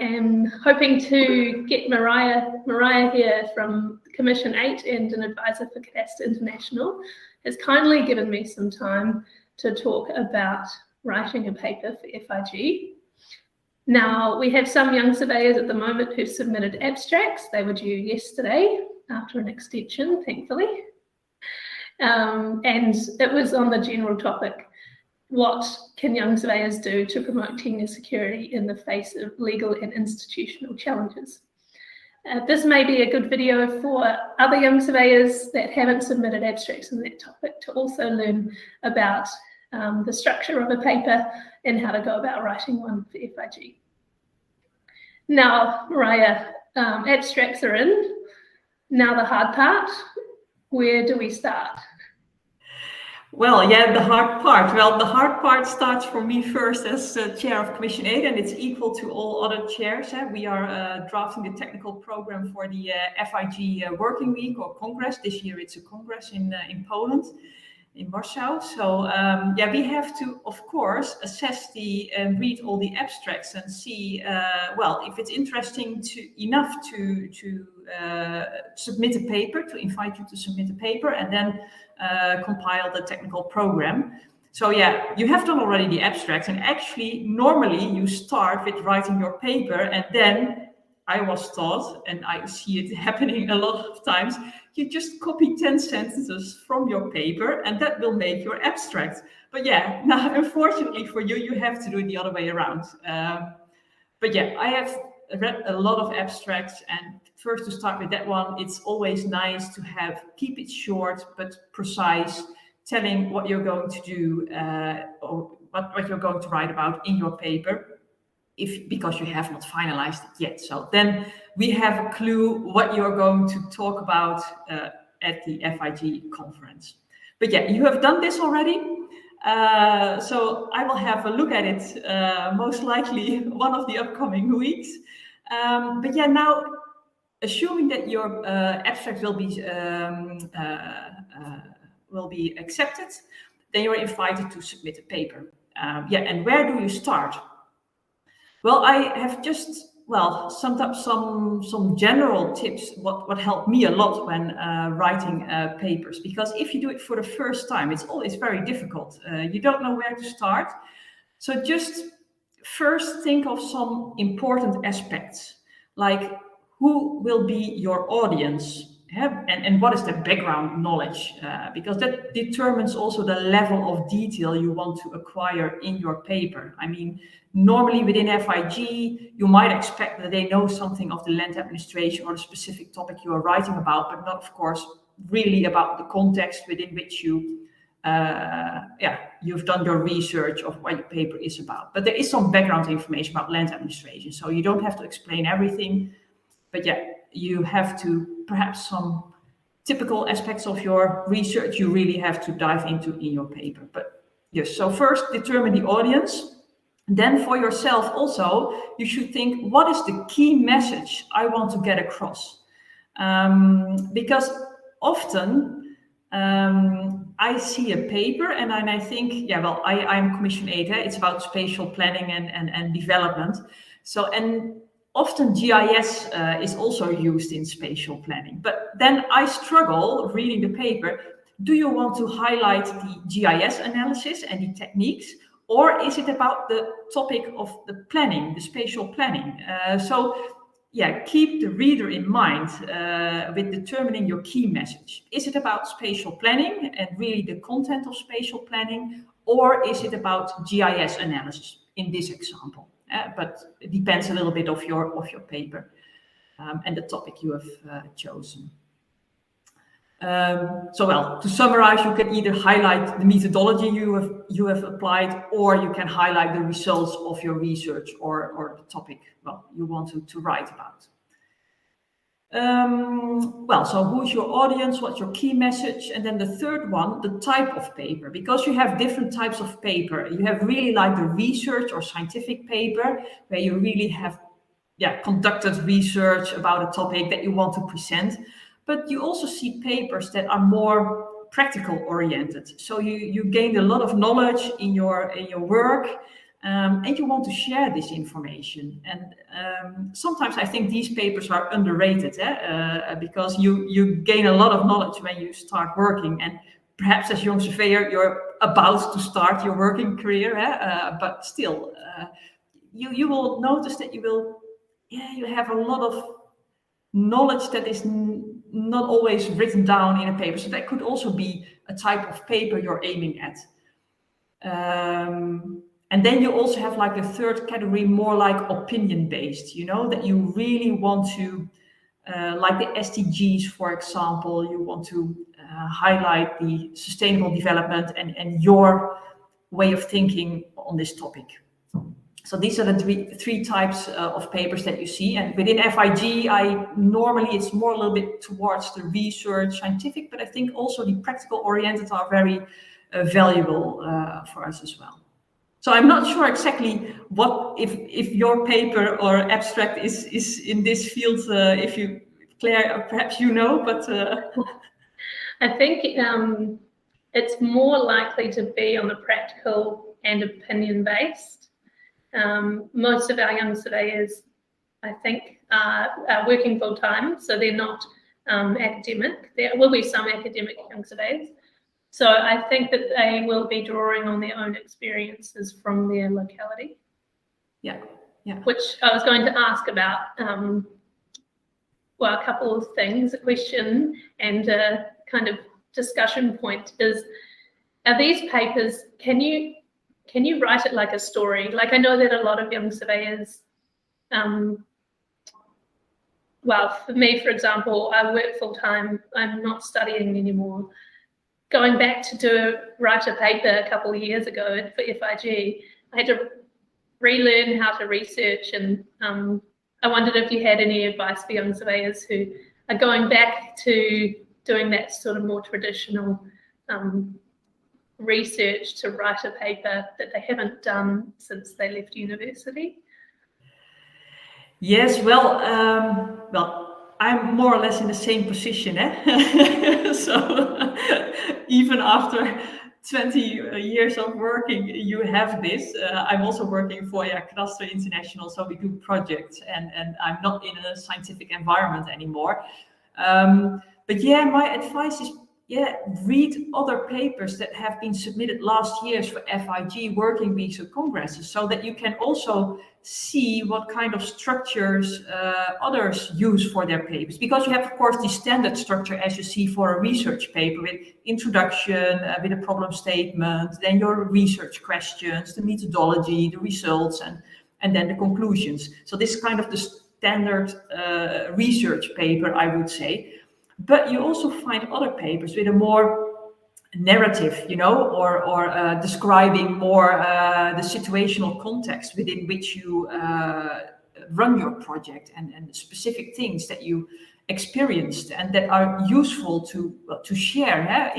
am hoping to get Marije here from Commission 8 and an advisor for Kadaster International has kindly given me some time to talk about writing a paper for FIG. Now, we have some young surveyors at the moment who've submitted abstracts. They were due yesterday after an extension, thankfully. And it was on the general topic, what can young surveyors do to promote tenure security in the face of legal and institutional challenges? This may be a good video for other young surveyors that haven't submitted abstracts on that topic to also learn about the structure of a paper and how to go about writing one for FIG. Now, Marije, abstracts are in. Now the hard part, where do we start? Well, yeah, the hard part. Well, the hard part starts for me first as chair of Commission 8, and it's equal to all other chairs. We are drafting the technical program for the FIG Working Week or Congress. This year it's a Congress in Poland, in Warsaw. So yeah, we have to, of course, assess and read all the abstracts and see, well, if it's interesting enough to submit a paper, to invite you to submit a paper, and then compile the technical program. So yeah, you have done already the abstracts, and actually normally you start with writing your paper, and then I was taught, and I see it happening a lot of times, you just copy 10 sentences from your paper and that will make your abstract. But yeah, now unfortunately for you, you have to do it the other way around. But yeah, I have read a lot of abstracts, and first to start with that one, it's always nice to keep it short but precise, telling what you're going to do or what you're going to write about in your paper, because you have not finalized it yet. So then we have a clue what you're going to talk about at the FIG conference. But yeah, you have done this already. So I will have a look at it most likely one of the upcoming weeks. But yeah, now assuming that your abstract will be accepted, then you're invited to submit a paper. Yeah, and where do you start? Well, I have just summed up some general tips. What helped me a lot when writing papers, because if you do it for the first time, it's always very difficult. You don't know where to start. So just first think of some important aspects, like who will be your audience, and what is the background knowledge, because that determines also the level of detail you want to acquire in your paper. I mean, normally within FIG, you might expect that they know something of the land administration or the specific topic you are writing about, but not, of course, really about the context within which you've done your research of what your paper is about. But there is some background information about land administration, so you don't have to explain everything. But yeah, you have to, perhaps some typical aspects of your research you really have to dive into in your paper. But yes, so first determine the audience. Then for yourself also, you should think, what is the key message I want to get across? Because often I see a paper and I think, yeah, well, I'm Commission 8, it's about spatial planning and development. So, and often GIS is also used in spatial planning. But then I struggle reading the paper. Do you want to highlight the GIS analysis and the techniques? Or is it about the topic of the planning, the spatial planning? So yeah, keep the reader in mind with determining your key message. Is it about spatial planning and really the content of spatial planning? Or is it about GIS analysis in this example? But it depends a little bit of your paper and the topic you have chosen. So, well, to summarize, you can either highlight the methodology you have applied, or you can highlight the results of your research or the topic, well, you want to write about. Well, so who's your audience? What's your key message? And then the third one, the type of paper, because you have different types of paper. You have really like the research or scientific paper, where you really have conducted research about a topic that you want to present. But you also see papers that are more practical oriented. So you gained a lot of knowledge in your work, and you want to share this information. And sometimes I think these papers are underrated, because you gain a lot of knowledge when you start working. And perhaps as young surveyor, you're about to start your working career, but still, you will notice that you have a lot of knowledge that is not always written down in a paper. So that could also be a type of paper you're aiming at. And then you also have like a third category, more like opinion-based, that you really want to, like the SDGs, for example, you want to highlight the sustainable development and your way of thinking on this topic. So these are the three types of papers that you see. And within FIG, normally it's more a little bit towards the research scientific, but I think also the practical oriented are very valuable for us as well. So I'm not sure exactly if your paper or abstract is in this field. If you, Claire, perhaps but I think it's more likely to be on the practical and opinion based. Most of our young surveyors, I think, are working full time, so they're not academic. There will be some academic young surveyors. So I think that they will be drawing on their own experiences from their locality. Yeah. Which I was going to ask about, a couple of things. A question and a kind of discussion point is, are these papers, can you write it like a story? Like, I know that a lot of young surveyors, for me, for example, I work full time, I'm not studying anymore. Going back to write a paper a couple of years ago for FIG, I had to relearn how to research, and I wondered if you had any advice for young surveyors who are going back to doing that sort of more traditional research to write a paper that they haven't done since they left university. Yes, well, I'm more or less in the same position. So even after 20 years of working, you have this. I'm also working for Kadaster International, so we do projects, and I'm not in a scientific environment anymore. But my advice is, read other papers that have been submitted last years for FIG working weeks or congresses, so that you can also see what kind of structures others use for their papers. Because you have, of course, the standard structure as you see for a research paper, with introduction, with a problem statement, then your research questions, the methodology, the results, and then the conclusions. So this is kind of the standard research paper, I would say. But you also find other papers with a more narrative, or describing more the situational context within which you run your project, and specific things that you experienced and that are useful to share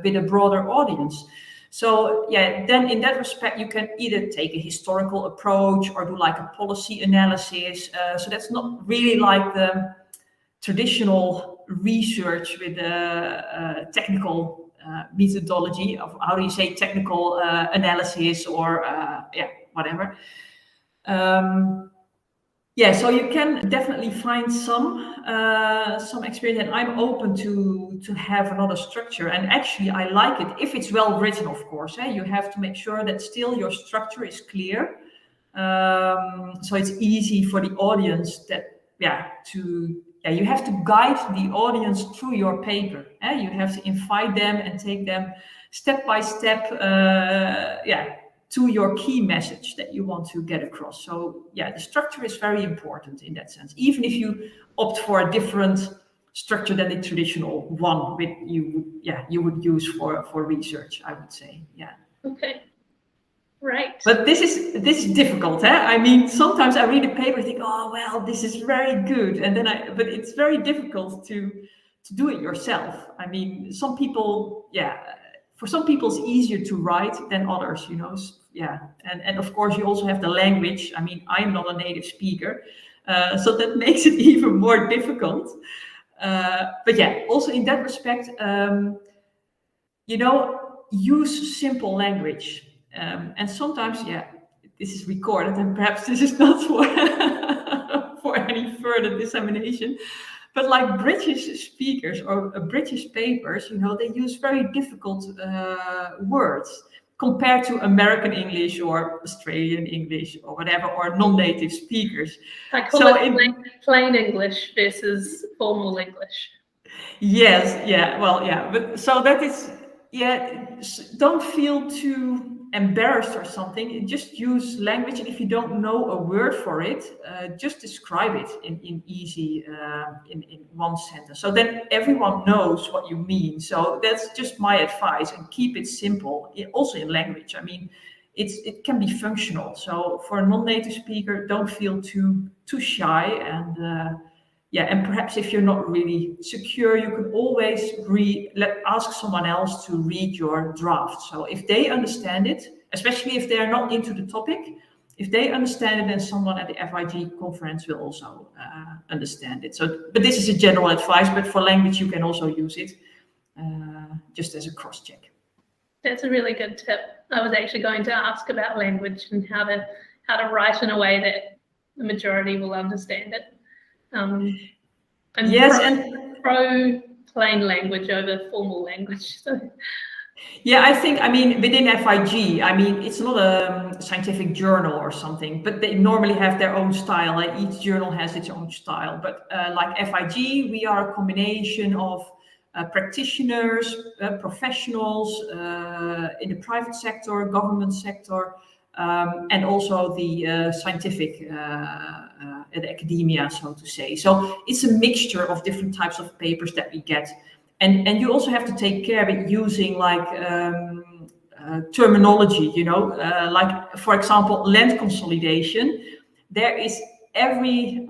with a broader audience. So then in that respect, you can either take a historical approach or do like a policy analysis. So that's not really like the traditional research with a technical methodology of, how do you say, technical analysis or whatever. So you can definitely find some experience, and I'm open to have another structure. And actually, I like it if it's well written, of course. You have to make sure that still your structure is clear, so it's easy for the audience you have to guide the audience through your paper. You have to invite them and take them step by step, to your key message that you want to get across. So the structure is very important in that sense, even if you opt for a different structure than the traditional one you would use for research, I would say. Okay. Right. But this is difficult. I mean, sometimes I read a paper and think, oh well, this is very good, and then but it's very difficult to do it yourself. I mean, some people, for some people it's easier to write than others, and of course you also have the language. I mean, I'm not a native speaker, so that makes it even more difficult. But also in that respect, use simple language. And sometimes, yeah, this is recorded, and perhaps this is not for for any further dissemination. But like British speakers or British papers, you know, they use very difficult words compared to American English or Australian English or whatever, or non-native speakers. I call it plain English versus formal English. Yes, yeah, well, yeah, but so that is, yeah, don't feel too embarrassed or something. Just use language, and if you don't know a word for it, just describe it in easy, in one sentence. So then everyone knows what you mean. So that's just my advice, and keep it simple. Also in language, I mean, it can be functional. So for a non-native speaker, don't feel too shy, and yeah, and perhaps if you're not really secure, you can always ask someone else to read your draft. So if they understand it, especially if they're not into the topic, if they understand it, then someone at the FIG conference will also understand it. So, but this is a general advice, but for language, you can also use it just as a cross-check. That's a really good tip. I was actually going to ask about language and how to write in a way that the majority will understand it. And yes, pro plain language over formal language. So. Yeah, I mean, within FIG, I mean, it's not a scientific journal or something, but they normally have their own style. Like each journal has its own style. But like FIG, we are a combination of practitioners, professionals in the private sector, government sector, and also the scientific the academia, so to say. So it's a mixture of different types of papers that we get. And you also have to take care with using like terminology, you know, like, for example, land consolidation. There is every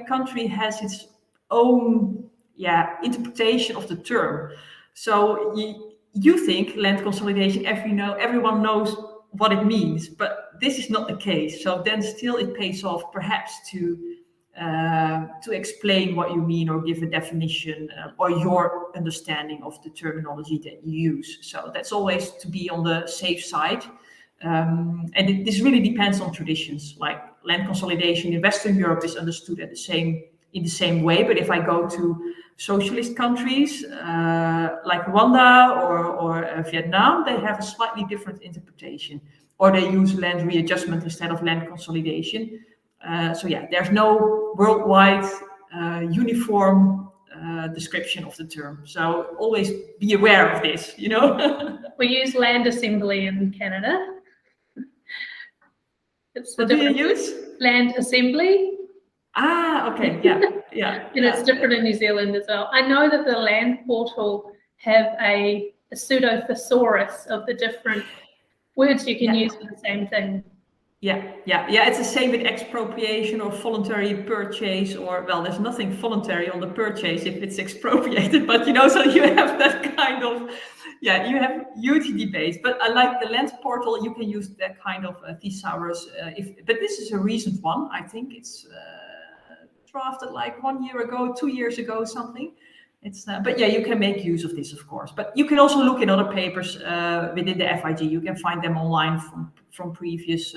country has its own interpretation of the term. So you think land consolidation, everyone knows what it means, but this is not the case. So then still it pays off perhaps to explain what you mean or give a definition or your understanding of the terminology that you use. So that's always to be on the safe side. And this really depends on traditions. Like land consolidation in Western Europe is understood in the same way. But if I go to socialist countries like Rwanda or Vietnam, they have a slightly different interpretation, or they use land readjustment instead of land consolidation. So yeah, there's no worldwide uniform description of the term. So always be aware of this, you know. We use land assembly in Canada. What do you use? Land assembly. Ah, okay, yeah. And it's different in New Zealand as well. I know that the land portal have a pseudo thesaurus of the different words you can use for the same thing. Yeah. It's the same with expropriation or voluntary purchase, or, well, there's nothing voluntary on the purchase if it's expropriated, but, you know, so you have that kind of, you have huge debates. But I like the land portal, you can use that kind of thesaurus. But this is a recent one. I think it's drafted like 1 year ago, 2 years ago, something. But yeah, you can make use of this, of course. But you can also look in other papers within the FIG. You can find them online from previous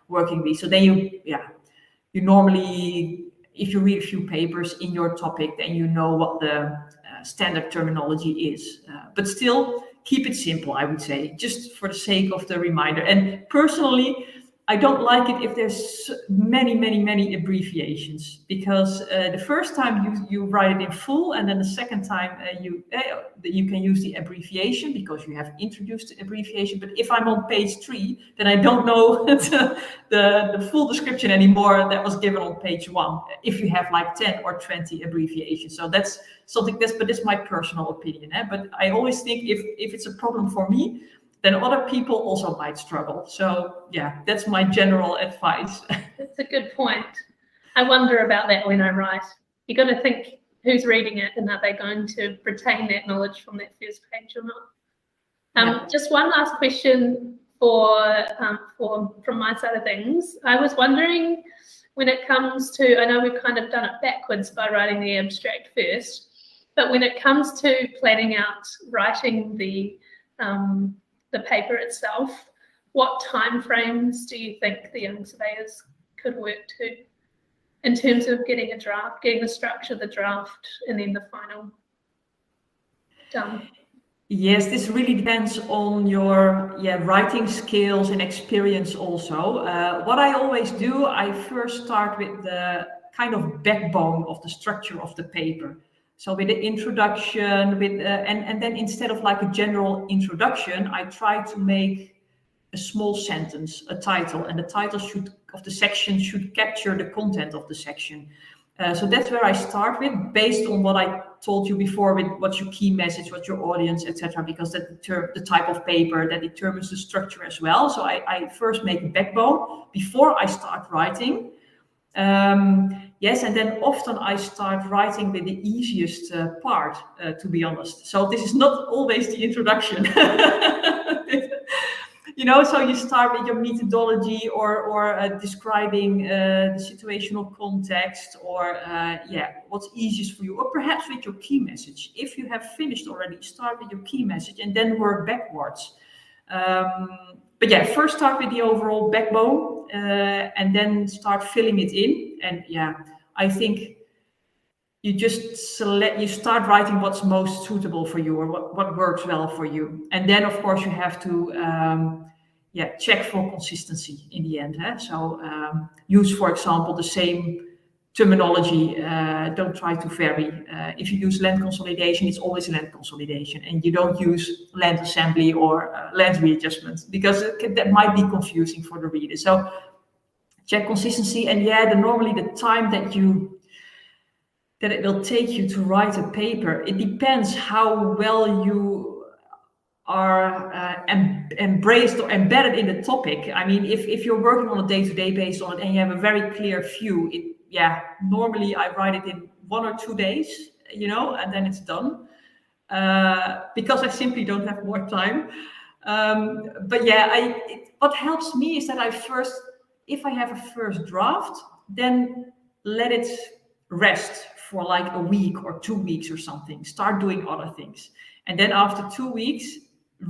working weeks. So then you normally, if you read a few papers in your topic, then you know what the standard terminology is. But still, keep it simple, I would say, just for the sake of the reminder. And personally, I don't like it if there's many abbreviations, because the first time you write it in full, and then the second time you can use the abbreviation because you have introduced the abbreviation. But if I'm on page 3, then I don't know the full description anymore that was given on page 1. If you have like 10 or 20 abbreviations, so that's something but this is my personal opinion. But I always think if it's a problem for me, then other people also might struggle. So yeah, that's my general advice. That's a good point. I wonder about that when I write. You got to think who's reading it and are they going to retain that knowledge from that first page or not. Just one last question from my side of things. I was wondering, when it comes to, I know we've kind of done it backwards by writing the abstract first, but when it comes to planning out writing the paper itself, what timeframes do you think the young surveyors could work to in terms of getting a draft, getting the structure of the draft, and then the final done? Yes, this really depends on your writing skills and experience also. What I always do, I first start with the kind of backbone of the structure of the paper. So with the introduction, and then instead of like a general introduction, I try to make a small sentence, a title, and the title of the section should capture the content of the section. So that's where I start with, based on what I told you before, with what's your key message, what's your audience, etc. Because that the type of paper that determines the structure as well. So I first make a backbone before I start writing. Yes, and then often I start writing with the easiest part, to be honest. So this is not always the introduction. So you start with your methodology or describing the situational context, or what's easiest for you, or perhaps with your key message. If you have finished already, start with your key message and then work backwards. But yeah, first start with the overall backbone and then start filling it in. And I think you just you start writing what's most suitable for you, or what works well for you. And then, of course, you have to check for consistency in the end. So use, for example, the same terminology. Don't try to vary. If you use land consolidation, it's always land consolidation, and you don't use land assembly or land readjustment, because that might be confusing for the reader. So check consistency, and normally the time that it will take you to write a paper, it depends how well you are embraced or embedded in the topic. I mean, if you're working on a day-to-day basis on it and you have a very clear view, normally I write it in 1 or 2 days, and then it's done, because I simply don't have more time. But what helps me is that if I have a first draft, then let it rest for like a week or 2 weeks or something. Start doing other things. And then after 2 weeks,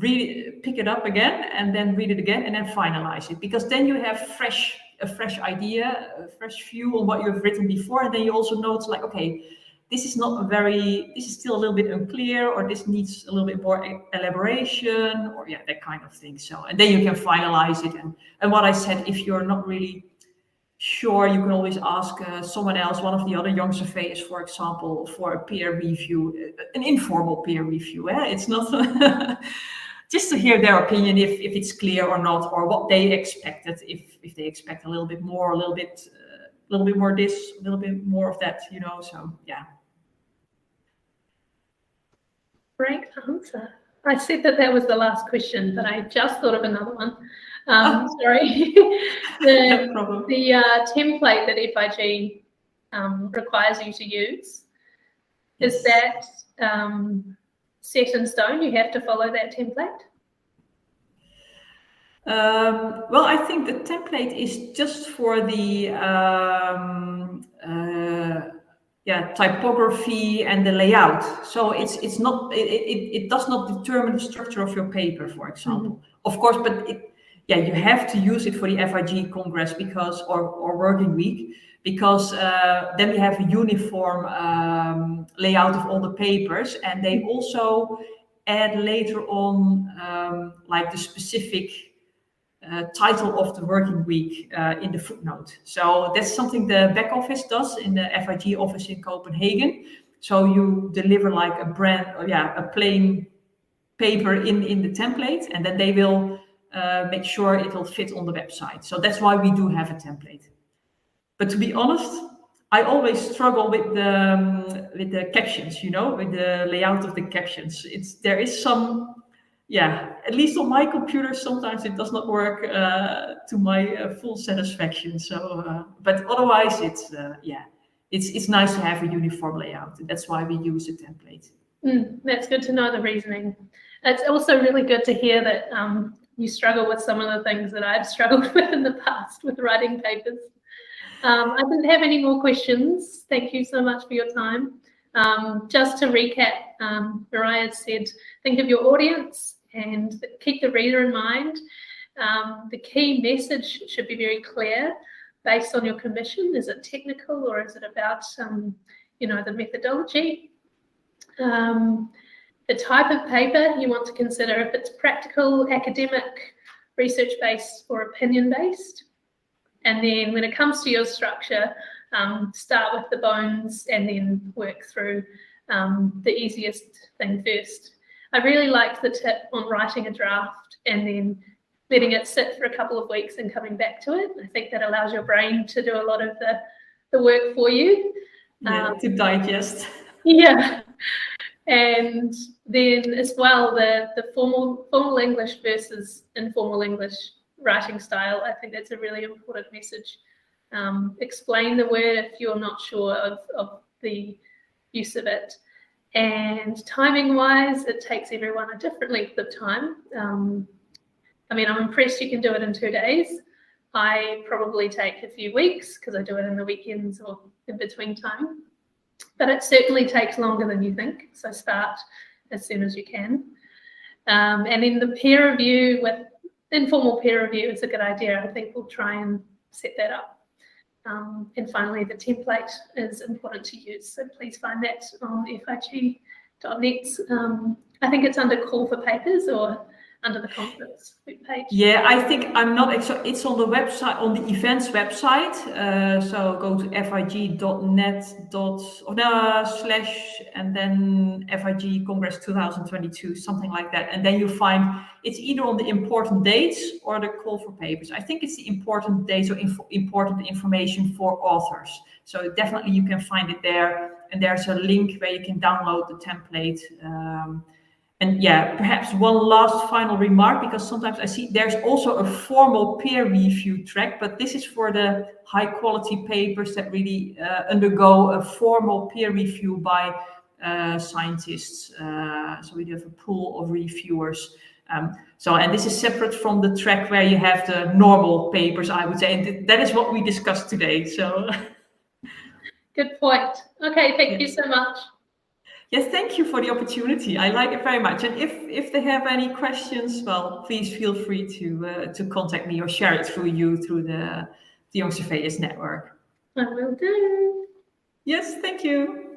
pick it up again, and then read it again, and then finalize it. Because then you have a fresh idea, a fresh view on what you have written before. And then you also know it's like, okay, this is still a little bit unclear, or this needs a little bit more elaboration, or that kind of thing. So, and then you can finalize it. And what I said, if you're not really sure, you can always ask someone else, one of the other young surveyors, for example, for a peer review, an informal peer review. It's not just to hear their opinion, if it's clear or not, or what they expected, if they expect a little bit more, a little bit more this, a little bit more of that, So Great answer. I said that was the last question, but I just thought of another one. Sorry. No problem. The template that FIG requires you to use, is that set in stone? You have to follow that template? Well, I think the template is just for the typography and the layout. So it's not, it does not determine the structure of your paper, for example. Mm-hmm. Of course, but you have to use it for the FIG Congress or working week, because then we have a uniform layout of all the papers, and they also add later on like the specific title of the working week in the footnote. So that's something the back office does in the FIG office in Copenhagen. So you deliver like a plain paper in the template, and then they will make sure it will fit on the website. So that's why we do have a template. But to be honest, I always struggle with the captions, with the layout of the captions. There is some, at least on my computer, sometimes it does not work to my full satisfaction. So, but otherwise, it's nice to have a uniform layout. That's why we use a template. That's good to know the reasoning. It's also really good to hear that you struggle with some of the things that I've struggled with in the past with writing papers. I didn't have any more questions. Thank you so much for your time. Just to recap, Marije said, think of your audience and keep the reader in mind. The key message should be very clear based on your commission. Is it technical or is it about, the methodology? The type of paper you want to consider, if it's practical, academic, research-based or opinion-based. And then when it comes to your structure, start with the bones and then work through the easiest thing first. I really liked the tip on writing a draft and then letting it sit for a couple of weeks and coming back to it. I think that allows your brain to do a lot of the work for you. To digest. Yeah. And then as well, the formal English versus informal English writing style, I think that's a really important message. Explain the word if you're not sure of the use of it. And timing-wise, it takes everyone a different length of time. I'm impressed you can do it in 2 days. I probably take a few weeks because I do it in the weekends or in between time. But it certainly takes longer than you think. So start as soon as you can. And then the peer review, with informal peer review, is a good idea. I think we'll try and set that up. And finally, the template is important to use. So please find that on fig.net. I think it's under call for papers or under the conference page. Yeah, I think I'm not. It's on the website, on the events website. So go to fig.net / and then FIG Congress 2022, something like that. And then you find it's either on the important dates or the call for papers. I think it's the important dates or important information for authors. So definitely you can find it there. And there's a link where you can download the template. And yeah, perhaps one last final remark, because sometimes I see there's also a formal peer review track, but this is for the high quality papers that really undergo a formal peer review by scientists. So we have a pool of reviewers. And this is separate from the track where you have the normal papers, I would say. And that is what we discussed today. So good point. Okay, thank you so much. Yes, thank you for the opportunity. I like it very much. And if they have any questions, well, please feel free to contact me or share it through the Young Surveyors Network. I will do. Yes, thank you.